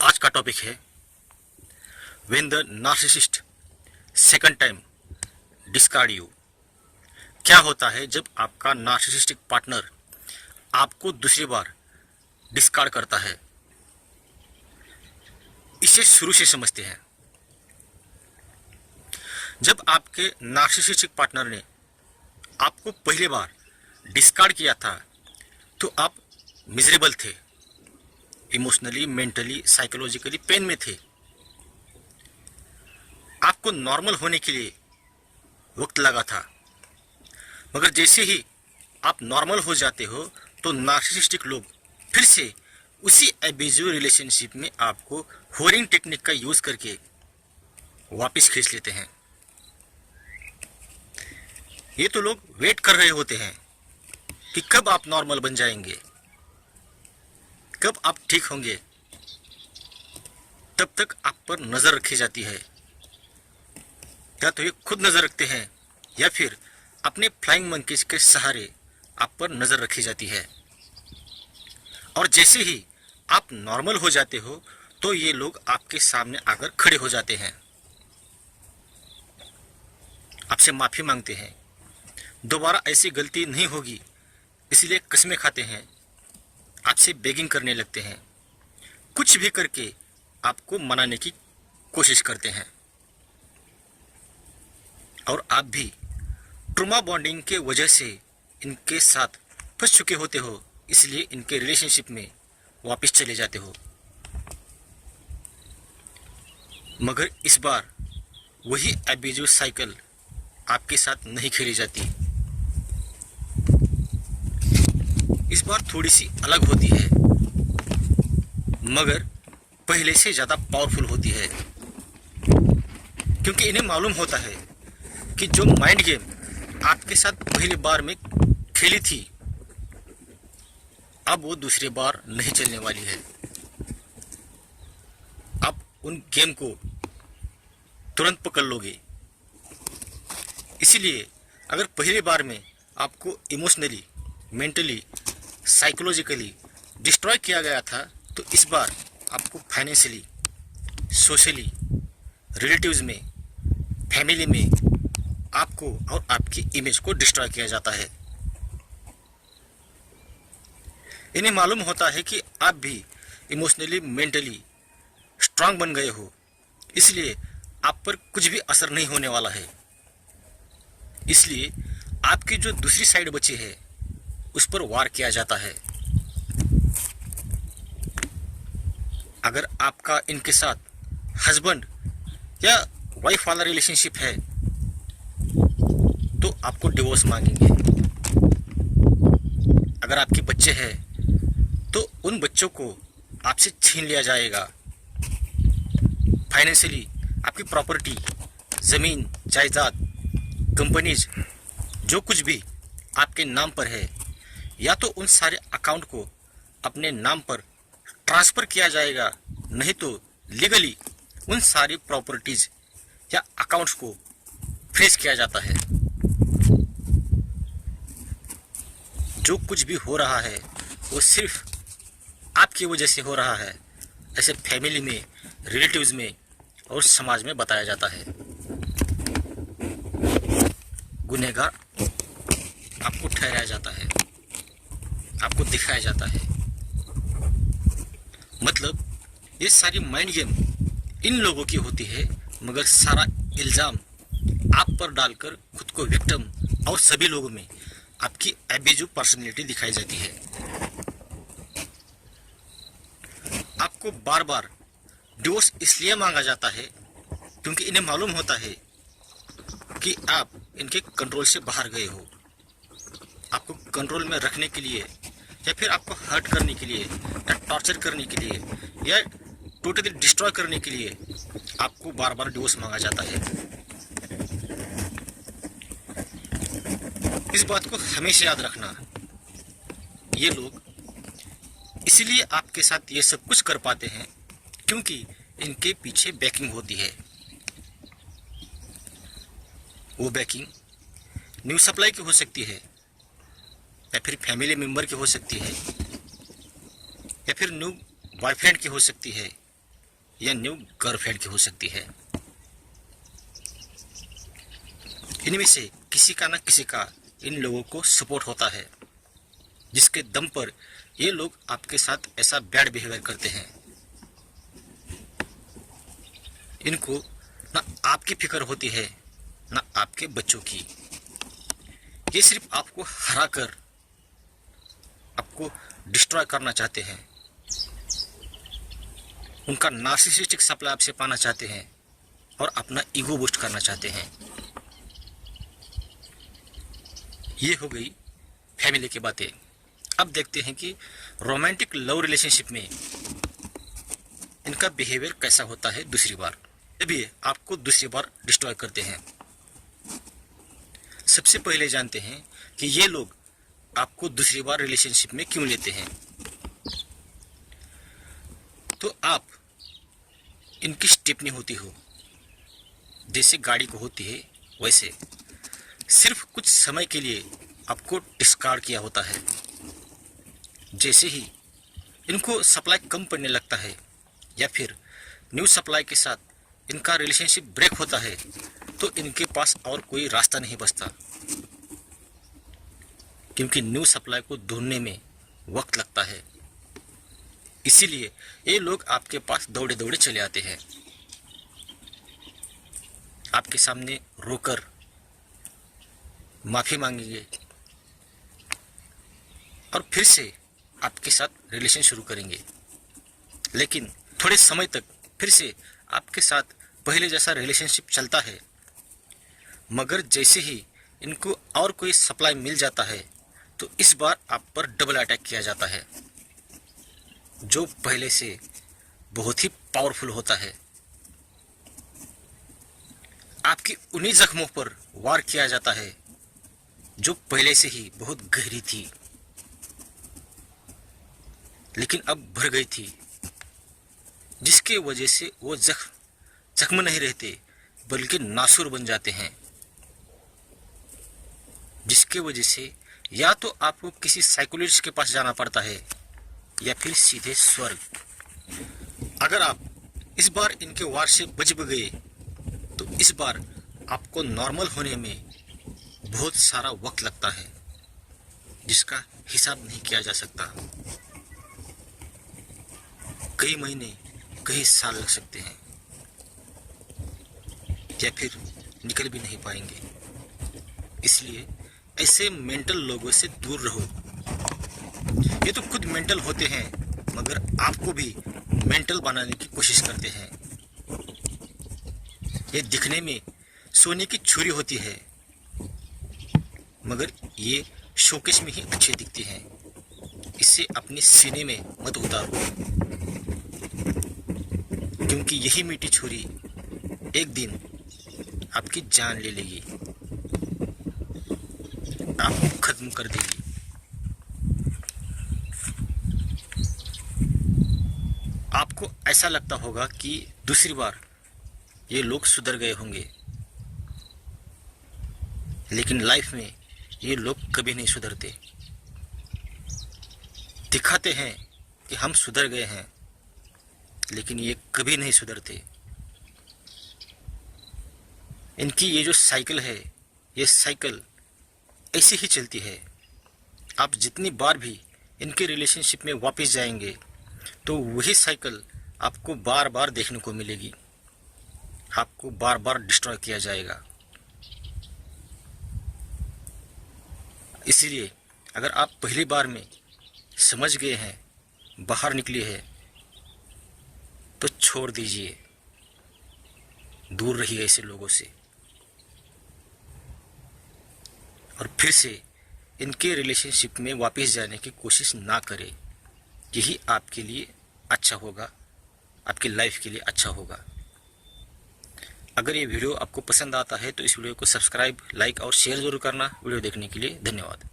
आज का टॉपिक है when the narcissist second time discard you. क्या होता है जब आपका नार्सिसिस्टिक पार्टनर आपको दूसरी बार डिस्कार्ड करता है। इसे शुरू से समझते हैं। जब आपके नार्सिसिस्टिक पार्टनर ने आपको पहली बार डिस्कार्ड किया था तो आप मिजरेबल थे, इमोशनली, मेंटली, साइकोलॉजिकली पेन में थे। आपको नॉर्मल होने के लिए वक्त लगा था, मगर जैसे ही आप नॉर्मल हो जाते हो तो नार्सिसिस्टिक लोग फिर से उसी एब्यूजिव रिलेशनशिप में आपको होरिंग टेक्निक का यूज करके वापस खींच लेते हैं। ये तो लोग वेट कर रहे होते हैं कि कब आप नॉर्मल बन जाएंगे, कब आप ठीक होंगे। तब तक आप पर नजर रखी जाती है। या तो ये खुद नजर रखते हैं या फिर अपने फ्लाइंग मंकीज के सहारे आप पर नजर रखी जाती है। और जैसे ही आप नॉर्मल हो जाते हो तो ये लोग आपके सामने आकर खड़े हो जाते हैं, आपसे माफी मांगते हैं, दोबारा ऐसी गलती नहीं होगी इसलिए कसमें खाते हैं, आपसे बेगिंग करने लगते हैं, कुछ भी करके आपको मनाने की कोशिश करते हैं। और आप भी ट्रूमा बॉन्डिंग के वजह से इनके साथ फंस चुके होते हो, इसलिए इनके रिलेशनशिप में वापस चले जाते हो। मगर इस बार वही एब्यूजिव साइकिल आपके साथ नहीं खेली जाती। इस बार थोड़ी सी अलग होती है, मगर पहले से ज्यादा पावरफुल होती है, क्योंकि इन्हें मालूम होता है कि जो माइंड गेम आपके साथ पहली बार में खेली थी अब वो दूसरी बार नहीं चलने वाली है। आप उन गेम को तुरंत पकड़ लोगे। इसीलिए अगर पहली बार में आपको इमोशनली, मेंटली, साइकोलॉजिकली डिस्ट्रॉय किया गया था तो इस बार आपको फाइनेंशियली, सोशली, रिलेटिव्स में, फैमिली में आपको और आपकी इमेज को डिस्ट्रॉय किया जाता है। इन्हें मालूम होता है कि आप भी इमोशनली, मेंटली स्ट्रांग बन गए हो, इसलिए आप पर कुछ भी असर नहीं होने वाला है। इसलिए आपकी जो दूसरी साइड बची है उस पर वार किया जाता है। अगर आपका इनके साथ हस्बैंड या वाइफ वाला रिलेशनशिप है तो आपको डिवोर्स मांगेंगे। अगर आपके बच्चे हैं तो उन बच्चों को आपसे छीन लिया जाएगा। फाइनेंशियली आपकी प्रॉपर्टी, जमीन, जायदाद, कंपनीज, जो कुछ भी आपके नाम पर है, या तो उन सारे अकाउंट को अपने नाम पर ट्रांसफर किया जाएगा, नहीं तो लीगली उन सारी प्रॉपर्टीज या अकाउंट्स को फ्रीज किया जाता है। जो कुछ भी हो रहा है वो सिर्फ आपकी वजह से हो रहा है, ऐसे फैमिली में, रिलेटिव्स में और समाज में बताया जाता है। गुनहगार आपको ठहराया जाता है, आपको दिखाया जाता है। मतलब ये सारी माइंड गेम इन लोगों की होती है, मगर सारा इल्जाम आप पर डालकर खुद को विक्टिम और सभी लोगों में आपकी एब्यूजिव पर्सनैलिटी दिखाई जाती है। आपको बार बार डिवोर्स इसलिए मांगा जाता है क्योंकि इन्हें मालूम होता है कि आप इनके कंट्रोल से बाहर गए हो। आपको कंट्रोल में रखने के लिए या फिर आपको हर्ट करने के लिए या टॉर्चर करने के लिए या टोटली डिस्ट्रॉय करने के लिए आपको बार बार डिवोर्स मांगा जाता है। इस बात को हमेशा याद रखना। ये लोग इसलिए आपके साथ ये सब कुछ कर पाते हैं क्योंकि इनके पीछे बैकिंग होती है। वो बैकिंग न्यू सप्लाई की हो सकती है, या फिर फैमिली मेंबर की हो सकती है, या फिर न्यू बॉयफ्रेंड की हो सकती है, या न्यू गर्लफ्रेंड की हो सकती है। इनमें से किसी का न किसी का इन लोगों को सपोर्ट होता है, जिसके दम पर ये लोग आपके साथ ऐसा बैड बिहेवियर करते हैं। इनको ना आपकी फिक्र होती है ना आपके बच्चों की। ये सिर्फ आपको हरा कर आपको डिस्ट्रॉय करना चाहते हैं। उनका नार्सिसिस्टिक सप्लाई आपसे पाना चाहते हैं और अपना ईगो बूस्ट करना चाहते हैं। ये हो गई फैमिली की बातें। अब देखते हैं कि रोमांटिक लव रिलेशनशिप में इनका बिहेवियर कैसा होता है दूसरी बार, जब ये आपको दूसरी बार डिस्ट्रॉय करते हैं। सबसे पहले जानते हैं कि ये लोग आपको दूसरी बार रिलेशनशिप में क्यों लेते हैं। तो आप इनकी स्टेपनी होती हो, जैसे गाड़ी को होती है वैसे सिर्फ कुछ समय के लिए आपको डिस्कार्ड किया होता है। जैसे ही इनको सप्लाई कम पड़ने लगता है या फिर न्यू सप्लाई के साथ इनका रिलेशनशिप ब्रेक होता है, तो इनके पास और कोई रास्ता नहीं बचता, क्योंकि न्यू सप्लाई को ढूंढने में वक्त लगता है। इसीलिए ये लोग आपके पास दौड़े दौड़े चले आते हैं, आपके सामने रोकर माफी मांगेंगे और फिर से आपके साथ रिलेशन शुरू करेंगे। लेकिन थोड़े समय तक फिर से आपके साथ पहले जैसा रिलेशनशिप चलता है, मगर जैसे ही इनको और कोई सप्लाई मिल जाता है तो इस बार आप पर डबल अटैक किया जाता है, जो पहले से बहुत ही पावरफुल होता है। आपकी उन्हीं जख्मों पर वार किया जाता है जो पहले से ही बहुत गहरी थी, लेकिन अब भर गई थी, जिसके वजह से वो जख्म नहीं रहते बल्कि नासूर बन जाते हैं, जिसके वजह से या तो आपको किसी साइकोलॉजिस्ट के पास जाना पड़ता है या फिर सीधे स्वर्ग। अगर आप इस बार इनके वार से बच गए तो इस बार आपको नॉर्मल होने में बहुत सारा वक्त लगता है, जिसका हिसाब नहीं किया जा सकता। कई महीने कई साल लग सकते हैं या फिर निकल भी नहीं पाएंगे। इसलिए ऐसे मेंटल लोगों से दूर रहो। ये तो खुद मेंटल होते हैं मगर आपको भी मेंटल बनाने की कोशिश करते हैं। ये दिखने में सोने की छुरी होती है, मगर ये शोकेस में ही अच्छी दिखती हैं। इसे अपने सीने में मत उतारो, क्योंकि यही मीठी छुरी एक दिन आपकी जान ले लेगी, आपको खत्म कर देगी। आपको ऐसा लगता होगा कि दूसरी बार ये लोग सुधर गए होंगे, लेकिन लाइफ में ये लोग कभी नहीं सुधरते। दिखाते हैं कि हम सुधर गए हैं, लेकिन ये कभी नहीं सुधरते। इनकी ये जो साइकिल है, ये साइकिल ऐसी ही चलती है। आप जितनी बार भी इनके रिलेशनशिप में वापस जाएंगे तो वही साइकिल आपको बार बार देखने को मिलेगी, आपको बार बार डिस्ट्रॉय किया जाएगा। इसलिए अगर आप पहली बार में समझ गए हैं, बाहर निकले हैं, तो छोड़ दीजिए, दूर रहिए ऐसे लोगों से और फिर से इनके रिलेशनशिप में वापस जाने की कोशिश ना करें। यही आपके लिए अच्छा होगा, आपकी लाइफ के लिए अच्छा होगा। अगर ये वीडियो आपको पसंद आता है तो इस वीडियो को सब्सक्राइब, लाइक और शेयर जरूर करना। वीडियो देखने के लिए धन्यवाद।